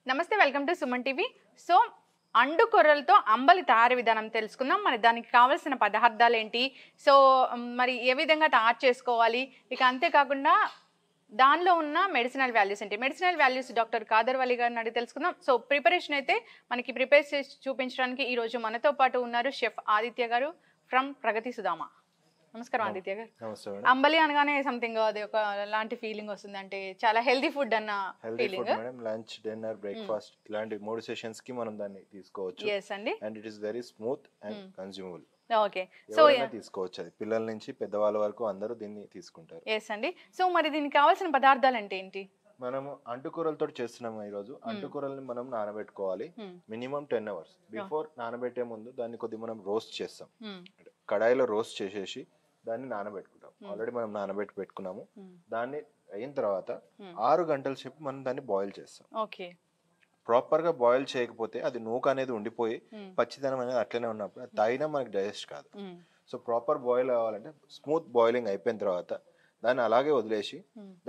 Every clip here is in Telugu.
నమస్తే, welcome to Suman TV. So and కొర్రలతో అంబలి తయారీ విధానం తెలుసుకుందాం. మరి దానికి కావాల్సిన పదార్థాలు ఏంటి, సో మరి ఏ విధంగా తయారు చేసుకోవాలి, ఇక అంతేకాకుండా దానిలో ఉన్న మెడిసినల్ వాల్యూస్ ఏంటి, మెడిసినల్ వాల్యూస్ డాక్టర్ కాదర్ వలి గారిని అడిగి తెలుసుకుందాం. సో ప్రిపరేషన్ అయితే మనకి ప్రిపేర్ చేసి చూపించడానికి ఈరోజు మనతో పాటు ఉన్నారు షెఫ్ ఆదిత్య గారు ఫ్రమ్ ప్రగతి సుధామ. నమస్కారం ఆదిత్య గారు. అంబలి అనగానే సంథింగ్ అది ఒక లాంటి ఫీలింగ్ వస్తుంది, అంటే చాలా హెల్దీ ఫుడ్ అన్న ఫీలింగ్. లంచ్, డిన్నర్, బ్రేక్ఫాస్ట్ ఇలాంటి 3 సెషన్స్ కి మనం దాన్ని తీసుకోవచ్చు. yes అండి, and it is very smooth and consumable. Okay, so తీసుకోవచ్చు, అది పిల్లల నుంచి పెద్దవాళ్ళ వరకు అందరూ దీన్ని తీసుకుంటారు. yes అండి. సో మరి దీనికి కావాల్సిన పదార్థాలు అంటే ఏంటి? మనము అంటుకూరలతో చేస్తున్నాము ఈ రోజు. అంటుకూరల్ని మనం నానబెట్టుకోవాలి మినిమం 10 hours. బిఫోర్ నానబెట్టే ముందు దాన్ని కొద్దిగా మనం రోస్ట్ చేస్తాం. కడాయిలో రోస్ట్ చేసేసి దాన్ని నానబెట్టుకుంటాం. ఆల్రెడీ మనం నానబెట్టి పెట్టుకున్నాము. దాన్ని అయిన తర్వాత 6 గంటల సేపు మనం దాన్ని బాయిల్ చేస్తాం. ఓకే, ప్రాపర్ గా బాయిల్ చేయకపోతే అది నూక అనేది ఉండిపోయి పచ్చిదనం అనేది అట్లనే ఉన్నప్పుడు అది తాగినా మనకి డైజెస్ట్ కాదు. సో ప్రాపర్ బాయిల్ అవ్వాలంటే స్మూత్ బాయిలింగ్ అయిపోయిన తర్వాత దాన్ని అలాగే వదిలేసి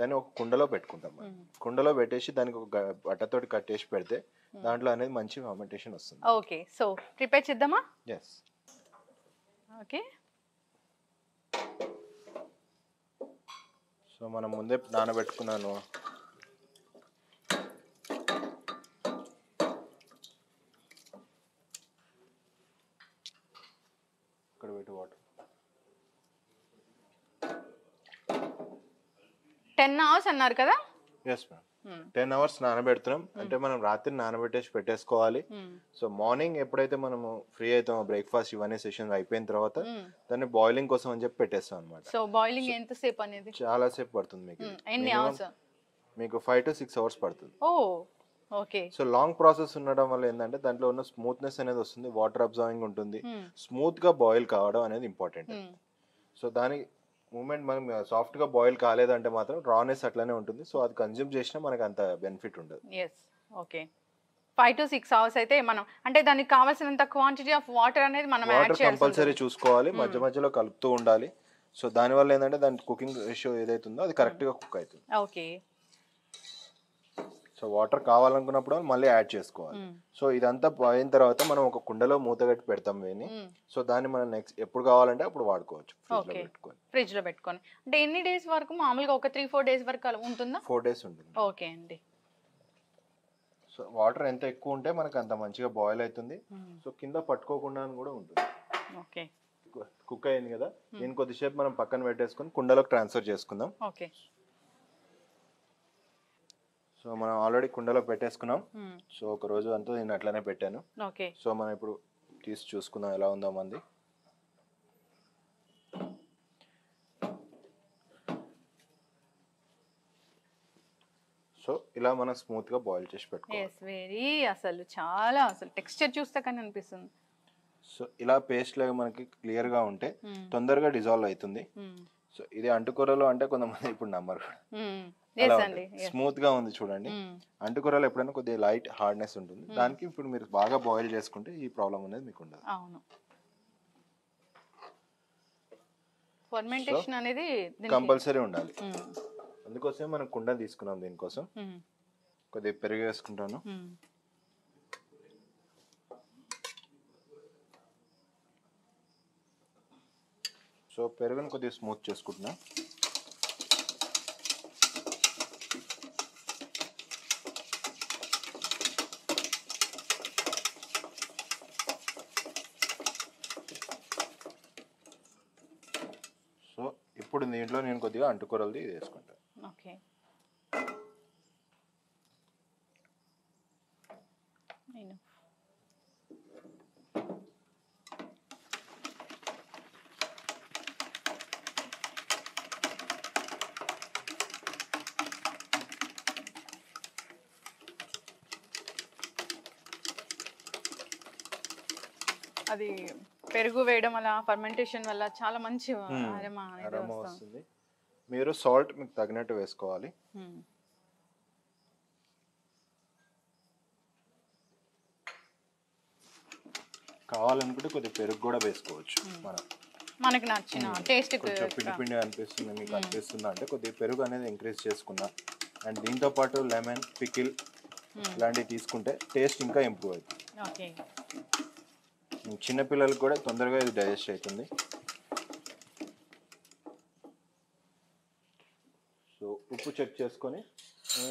దాన్ని ఒక కుండలో పెట్టుకుంటాం. కుండలో పెట్టేసి దానికి ఒక బట్టతోటి కట్టేసి పెడితే దాంట్లో అనేది మంచి ఫర్మెంటేషన్ వస్తుంది. ఓకే, సో ప్రిపేర్ చేద్దామా? ఎస్. ఓకే, సో మనం ముందే నానబెట్టుకున్నాను. ఇక్కడ పెట్టి వాటర్ 10 hours అన్నారు కదా? ఎస్ మ్యామ్, 10 hours నానబెడుతున్నాం. అంటే మనం రాత్రి నానబెట్టేసి పెట్టేసుకోవాలి. సో మార్నింగ్ ఎప్పుడైతే మనము ఫ్రీ అవుతామో బ్రేక్ఫాస్ట్ ఇవన్నీ సెషన్ అయిపోయిన తర్వాత దాన్ని బాయిలింగ్ కోసం అని చెప్పి పెట్టేస్తాం అనమాట. సో బాయిలింగ్ ఎంత సేపు అనేది? చాలా సేపు పడుతుంది మీకు. ఎన్ని అవర్స్? మీకు 5 to 6 hours పడుతుంది. ఓ ఓకే. సో లాంగ్ ప్రాసెస్ ఉండడం వల్ల ఏంటంటే దాంట్లో ఉన్న స్మూత్నెస్ అనేది వస్తుంది, వాటర్ అబ్జర్వింగ్ ఉంటుంది, స్మూత్ గా బాయిల్ కావడం అనేది ఇంపార్టెంట్. సో దాని మూమెంట్ మనం సాఫ్ట్ గా బాయిల్ కాలేదంటే మాత్రం రానెస్ అట్లానే ఉంటుంది. సో అది కన్జ్యూమ్ చేసినా మనకు అంత బెనిఫిట్ ఉండదు. Yes, okay. 5 to 6 hours అయితే మనం అంటే దానికి కావాల్సినంత క్వాంటిటీ ఆఫ్ వాటర్ అనేది మనం యాడ్ చేయాలి. కంపల్సరీ చూసుకోవాలి, మధ్య మధ్యలో కలుపుతూ ఉండాలి. సో దాని వల్ల ఏంటంటే దాని కుకింగ్ రేషియో ఏదైతుందో అది కరెక్ట్ గా కుక్ అవుతుంది. ఓకే. సో వాటర్ కావాలనుకున్నప్పుడు మళ్ళీ యాడ్ చేసుకోవాలి. సో ఇదంతా అయిన తర్వాత మనం ఒక కుండలో మూత కట్టి పెడతాం వేని. సో దాన్ని మనం నెక్స్ట్ ఎప్పుడు కావాలంటే అప్పుడు వాడుకోవచ్చు ఫ్రిడ్జ్ లో పెట్టుకొని. అంటే ఎన్ని డేస్ వరకు? మామూలుగా ఒక 3-4 days వరకు ఉంటుందా? 4 days ఉంటుంది. ఓకే అండి. సో వాటర్ ఎంత ఎక్కువ ఉంటే మనకు అంత మంచిగా బాయిల్ అవుతుంది. సో కింద పట్టుకోకుండా కూడా ఉంటుంది. ఓకే, కుక్ అయింది కదా, దీన్ని కొద్దిసేపు మనం పక్కన పెట్టేసుకొని కుండలోకి ట్రాన్స్ఫర్ చేసుకుందాం. ఓకే. సో మనం ఆల్రెడీ కుండలో పెట్టేసుకున్నాం. సో ఒక రోజు అంతా నేను అట్లనే పెట్టాను. ఓకే. సో మనం ఇప్పుడు తీసి చూసుకుందాం ఎలా ఉందో మంది. సో ఇలా మనం స్మూత్ గా బాయిల్ చేసి పెట్టుకోవాలి. అసలు టెక్స్చర్ చూస్తే కానీ అనిపిస్తుంది. సో ఇలా పేస్ట్ లాగా మనకి క్లియర్ గా ఉంటే తొందరగా డిజాల్వ్ అవుతుంది. సో ఇది అంటుకూరలో అంటే కొంతమంది ఇప్పుడు నమ్మరు, స్మూత్ గా ఉంది చూడండి. అంటుకూరలో ఎప్పుడైనా కొద్దిగా లైట్ హార్డ్నెస్ ఉంటుంది. దానికి ఇప్పుడు మీరు బాగా బాయిల్ చేసుకుంటే ఈ ప్రాబ్లం అనేది మీకు ఉండదు. అవును, ఫర్మెంటేషన్ అనేది కంపల్సరీ ఉండాలి. అందుకోసమే మనం కుండ తీసుకున్నాం. దీనికోసం కొద్దిగా పెరుగు వేసుకుంటాను. సో పెరుగును కొద్దిగా స్మూత్ చేసుకుంటున్నా. సో ఇప్పుడు దీంట్లో నేను కొద్దిగా అంటుకూరలది వేసుకుంటాను. ఓకే. అది పెరుగు వేయడం వల్ల ఫర్మెంటేషన్ వల్ల చాలా మంచి అరోమా వస్తుంది. మీరు సాల్ట్ మీకు తగినట్టు వేసుకోవాలి. కావాలనుకుంటే కొద్దిగా పెరుగు కూడా వేసుకోవచ్చు మనం. మనకి నచ్చిన టేస్ట్ కొంచెం పిండి పిండి అనిపిస్తుంది మీకు అనిపిస్తుందా అంటే కొద్దిగా పెరుగు అనేది ఇంక్రీజ్ చేసుకున్నా అండ్ దీంతో పాటు లెమన్ పికిల్ ఇలాంటివి తీసుకుంటే టేస్ట్ ఇంకా ఇంప్రూవ్ అవుతుంది. ఓకే. చిన్నపిల్లలకు కూడా తొందరగా ఇది డైజెస్ట్ అవుతుంది. సో ఉప్పు చెక్ చేసుకొని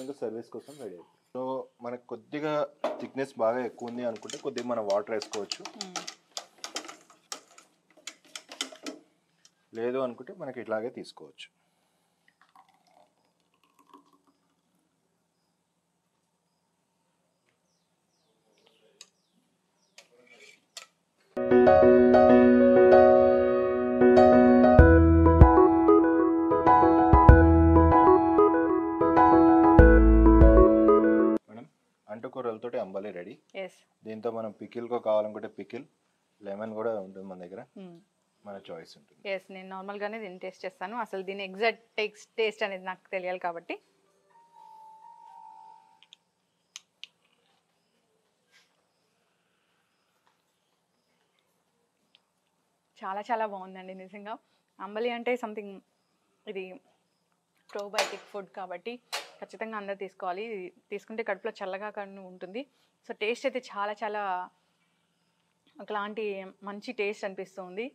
ఇంకా సర్వీస్ కోసం రెడీ అవుతుంది. సో మనకు కొద్దిగా థిక్నెస్ బాగా ఎక్కువ ఉంది అనుకుంటే కొద్దిగా మనం వాటర్ వేసుకోవచ్చు, లేదు అనుకుంటే మనకి ఇట్లాగే తీసుకోవచ్చు. మేడం అంటుకూరలతోటి అంబలి రెడీ. దీంతో మనం పికిల్కో కావాలనుకుంటే పికిల్, లెమన్ కూడా ఉంటుంది మన దగ్గర, మన చాయిస్ ఉంటుంది. నేను నార్మల్గానే దీన్ని టేస్ట్ చేస్తాను, అసలు దీని ఎగ్జాక్ట్ టేస్ట్ అనేది నాకు తెలియాలి కాబట్టి. చాలా చాలా బాగుందండి నిజంగా. అంబలి అంటే సంథింగ్ ఇది ప్రోబయోటిక్ ఫుడ్ కాబట్టి ఖచ్చితంగా అందరూ తీసుకోవాలి. తీసుకుంటే కడుపులో చల్లగా కానీ ఉంటుంది. సో టేస్ట్ అయితే చాలా చాలా ఒకలాంటి మంచి టేస్ట్ అనిపిస్తుంది.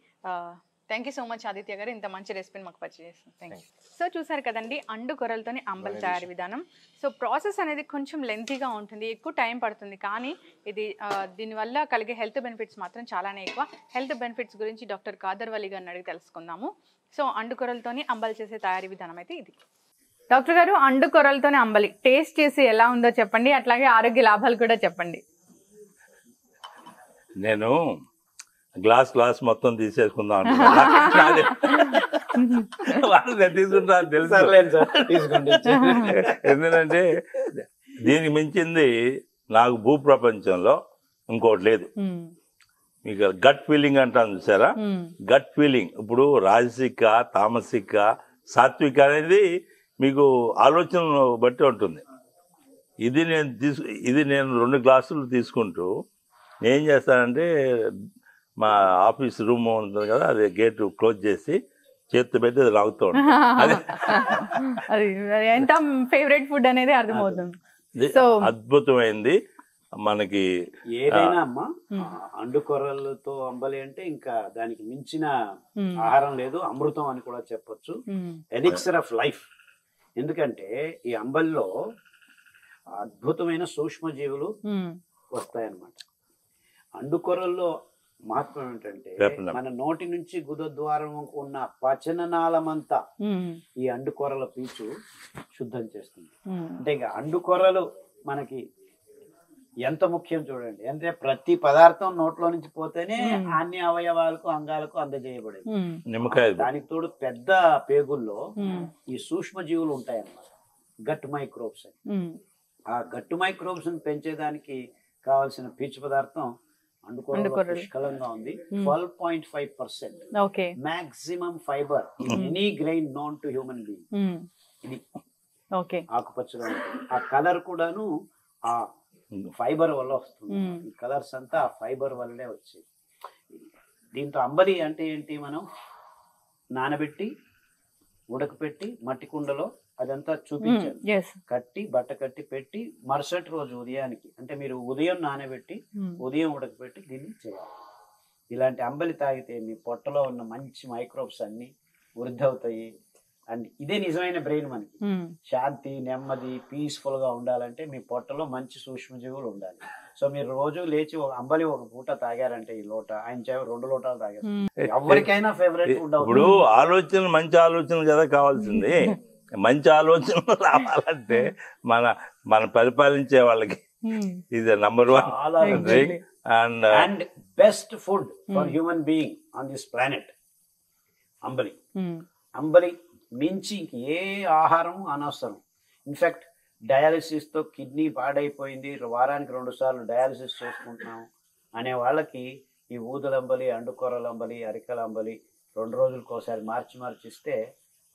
Thank you so much Aditya గారు, ఇంత మంచి రెసిపీని మాకు పరిచయం చేస్తుంది. Thank you. సో చూసారు కదండి అండు కొర్రలతోని అంబలి తయారీ విధానం. సో ప్రాసెస్ అనేది కొంచెం లెంతీగా ఉంటుంది, ఎక్కువ టైం పడుతుంది, కానీ ఇది దీనివల్ల కలిగే హెల్త్ బెనిఫిట్స్ మాత్రం చాలానే ఎక్కువ. హెల్త్ బెనిఫిట్స్ గురించి డాక్టర్ కాదర్ వలి గారిని అడిగి తెలుసుకుందాము. సో అండు కొర్రలతోని అంబలి చేసే తయారీ విధానం అయితే ఇది. డాక్టర్ గారు, అండు కొర్రలతోని అంబలి టేస్ట్ చేసి ఎలా ఉందో చెప్పండి, అట్లాగే ఆరోగ్య లాభాలు కూడా చెప్పండి. నేను గ్లాస్ మొత్తం తీసేసుకుందాం తీసుకుంటా తెలుసు. ఎందుకంటే దీనికి మించింది నాకు భూప్రపంచంలో ఇంకోటి లేదు. మీకు గట్ ఫీలింగ్ అంటాను చూసారా, గట్ ఫీలింగ్. ఇప్పుడు రాజసిక, తామసిక, సాత్విక అనేది మీకు ఆలోచన బట్టి ఉంటుంది. ఇది నేను 2 గ్లాసులు తీసుకుంటూ నేను ఏం చేస్తానంటే మా ఆఫీస్ రూమ్ ఉంటుంది కదా, అది గేట్ క్లోజ్ చేసి చేతితో పెట్టి అది లాగుతూ ఉంటాను. అది ఎంత ఫేవరెట్ ఫుడ్ అనేది అర్థమవుతుంది. అద్భుతమైంది మనకి. ఏదైనా అమ్మా అండు కొర్రలతో అంబలి అంటే ఇంకా దానికి మించిన ఆహారం లేదు, అమృతం అని కూడా చెప్పొచ్చు. Elixir of life. ఎందుకంటే ఈ అంబలిలో అద్భుతమైన సూక్ష్మజీవులు వస్తాయన్నమాట. అండు కొర్రల్లో మహత్వం ఏంటంటే మన నోటి నుంచి గుద ద్వారం ఉన్న పచననాళమంతా ఈ అండు కొర్రల పీచు శుద్ధం చేస్తుంది. అంటే ఇక అండు కొర్రలు మనకి ఎంత ముఖ్యం చూడండి. అంటే ప్రతి పదార్థం నోట్లో నుంచి పోతేనే అన్ని అవయవాలకు అంగాలకు అందజేయబడేది. దానికి తోడు పెద్ద పేగుల్లో ఈ సూక్ష్మ జీవులు ఉంటాయన్నమాట, గట్ మైక్రోబ్స్ అని. ఆ గట్ మైక్రోబ్స్ పెంచేదానికి కావాల్సిన పీచు పదార్థం అండుకొర్రలో పుష్కలంగా ఉంది. 12.5% maximum fibre in any grain known to human being. ఇది ఆకుపచ్చగా ఉంటుంది. ఆ కలర్ కూడాను ఆ ఫైబర్ వల్ల వస్తుంది. ఈ కలర్స్ అంతా ఆ ఫైబర్ వల్లే వచ్చేది. దీంతో అంబలి అంటే ఏంటి, మనం నానబెట్టి ఉడకపెట్టి మట్టి కుండలో అదంతా చూపించారు, కట్టి బట్ట కట్టి పెట్టి మరుసటి రోజు ఉదయానికి, అంటే మీరు ఉదయం నానబెట్టి ఉదయం ఉడకపెట్టి దీన్ని చేయాలి. ఇలాంటి అంబలి తాగితే మీ పొట్టలో ఉన్న మంచి మైక్రోబ్స్ అన్ని వృద్ధి అవుతాయి. అండ్ ఇదే నిజమైన బ్రెయిన్. మనకి శాంతి, నెమ్మది, పీస్ఫుల్ గా ఉండాలంటే మీ పొట్టలో మంచి సూక్ష్మజీవులు ఉండాలి. సో మీరు రోజు లేచి ఒక అంబలి ఒక పూట తాగారంటే, ఈ లోట ఆయన 2 లోటాలు తాగారు, ఎవరికైనా ఫేవరెట్ ఫుడ్. ఇప్పుడు ఆలోచన, మంచి ఆలోచన కదా కావాల్సింది. మంచి ఆలోచనలు రావాలంటే మన పరిపాలించే వాళ్ళకి ఇది number 1 drink and best food for human being on this planet అంబలి. అంబలి మించి ఏ ఆహారం అనవసరం. ఇన్ఫాక్ట్ డయాలసిస్ తో కిడ్నీ పాడైపోయింది, వారానికి 2 సార్లు డయాలసిస్ చేసుకుంటున్నాం అనే వాళ్ళకి ఈ ఊదలంబలి, అండుకొర్రల అంబలి, అరికల అంబలి 2 రోజులకు ఒకసారి మార్చి ఇస్తే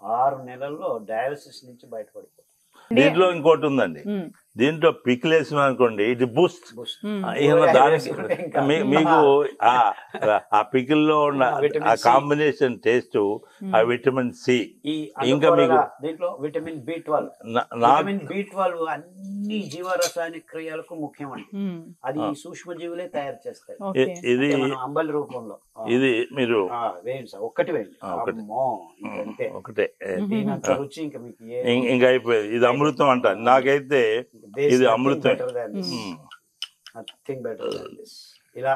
6 నెలల్లో డయాలసిస్ నుంచి బయటపడిపోతుంది. దీంట్లో ఇంకోటి ఉందండి, దీంట్లో పికిల్ వేసిన అనుకోండి ఇది బూస్ట్. ఊరగాయ దానికి వేసుకుంటే ఇంకా మీకు ఆ పికిల్ లో ఉన్న విటమిన్ ఆ సి. కాంబినేషన్ టేస్ట్, ఆ విటమిన్ సి. ఈ ఇంకా మీకు దీంట్లో విటమిన్ B12, నాకు విటమిన్ B12 అన్ని జీవరసాయనిక క్రియలకు ముఖ్యం అండి. అది సూక్ష్మజీవులే తయారు చేస్తాయి. ఇది అంటే మనం అంబలి రూపంలో ఇది మీరు వేయండి సార్, ఒక్కటి వేయండి. ఒకటి. అమ్మో, ఇంకంతే. ఒకటే దీనంత రుచి ఇంకా మీకు ఇంకా అయిపోయింది. ఇది అమృతం అంట నాకైతే. ఇది అమృతం. Nothing better than this. ఇలా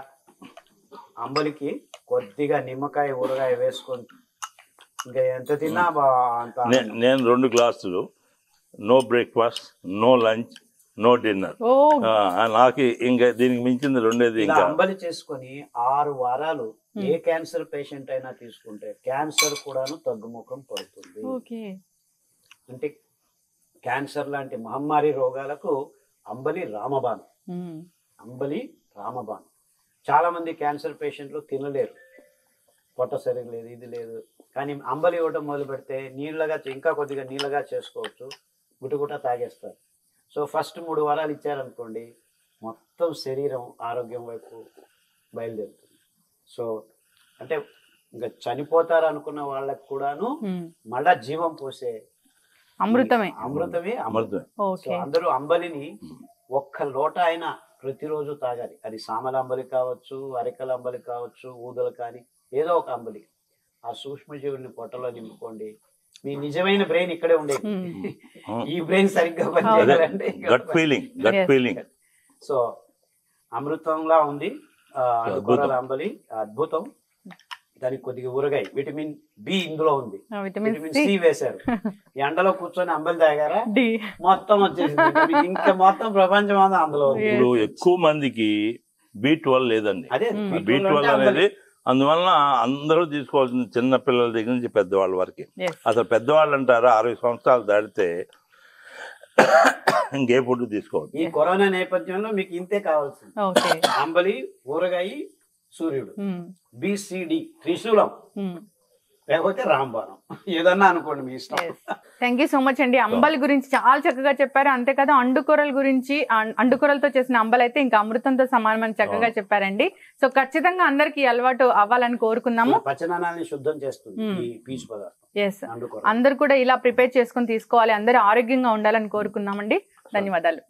అంబలికి కొద్దిగా నిమ్మకాయ ఊరగాయ వేసుకొని ఇంకా ఎంత తిన్నా అంత. నేను 2 గ్లాసులు, no breakfast, no lunch, no dinner. నాకు ఇంకా దీనికి మించింది రెండేది. ఇలా ఇంకా అంబలి చేసుకొని 6 వారాలు ఏ క్యాన్సర్ పేషెంట్ అయినా తీసుకుంటే క్యాన్సర్ కూడాను తగ్గుముఖం పడుతుంది. అంటే క్యాన్సర్ లాంటి మహమ్మారి రోగాలకు అంబలి రామబాణం. అంబలి రామబాణం. చాలా మంది క్యాన్సర్ పేషెంట్లు తినలేరు, పొట్ట సరిగ్గా లేదు, ఇది లేదు. కానీ అంబలి ఇవ్వడం మొదలు పెడితే నీళ్ళగా, ఇంకా కొద్దిగా నీళ్ళగా చేసుకోవచ్చు, గుటగుట తాగేస్తారు. సో ఫస్ట్ 3 వారాలు ఇచ్చారనుకోండి, మొత్తం శరీరం ఆరోగ్యం వైపు బయలుదేరుతుంది. సో అంటే ఇంకా చనిపోతారు అనుకున్న వాళ్ళకి కూడాను మళ్ళా జీవం పోసే అమృతమే. అమృతం. సో అందరూ అంబలిని ఒక్క లోట అయినా ప్రతిరోజు తాగాలి. అది సామల అంబలి కావచ్చు, అరికల అంబలి కావచ్చు, ఊదలు కానీ ఏదో ఒక అంబలి. ఆ సూక్ష్మజీవుల్ని పొట్టలో నింపుకోండి. మీ నిజమైన బ్రెయిన్ ఇక్కడే ఉండేది. ఈ బ్రెయిన్ సరిగ్గా పనిచేయాలంటే గట్ ఫీలింగ్. సో అమృతంలా ఉంది అండుకొర్రల అంబలి, అద్భుతం. దానికి కొద్దిగా ఊరగాయ, విటమిన్ బి ఇందులో ఉంది, విటమిన్ సి వేశారు. ఎండలో కూర్చొని అంబలి తాగారా, మొత్తం వచ్చేసింది. ఇంకా మొత్తం ప్రపంచం అంతా అందులో. ఇప్పుడు ఎక్కువ మందికి B12 లేదండి. అదే B12 అనేది అందువల్ల అందరూ తీసుకోవాల్సింది, చిన్న పిల్లల దగ్గర నుంచి పెద్దవాళ్ళ వరకు. అసలు పెద్దవాళ్ళు అంటారా 60 సంవత్సరాలు దాటితే ఇంకే ఫుడ్ తీసుకోవాలి. ఈ కరోనా నేపథ్యంలో మీకు ఇంతే కావాల్సింది. అంబలి, ఊరగాయ, సూర్యుడు, BCD, త్రిశూలం, లేకపోతే రాంబాణం, ఏదన్నా అనుకోండి మీ ఇష్టం. థ్యాంక్ యూ సో మచ్ అండి. అంబలి గురించి చాలా చక్కగా చెప్పారు. అంతేకాదు అండుకొరల గురించి, అండుకొరలతో చేసిన అంబలి అయితే ఇంకా అమృతంతో సమానమని చక్కగా చెప్పారండి. సో ఖచ్చితంగా అందరికి అలవాటు అవ్వాలని కోరుకున్నాము. పచనాన్ని శుద్ధం చేస్తుంది ఈ పీచు పదార్థం. ఎస్, అందరు కూడా ఇలా ప్రిపేర్ చేసుకుని తీసుకోవాలి. అందరూ ఆరోగ్యంగా ఉండాలని కోరుకున్నామండి. ధన్యవాదాలు.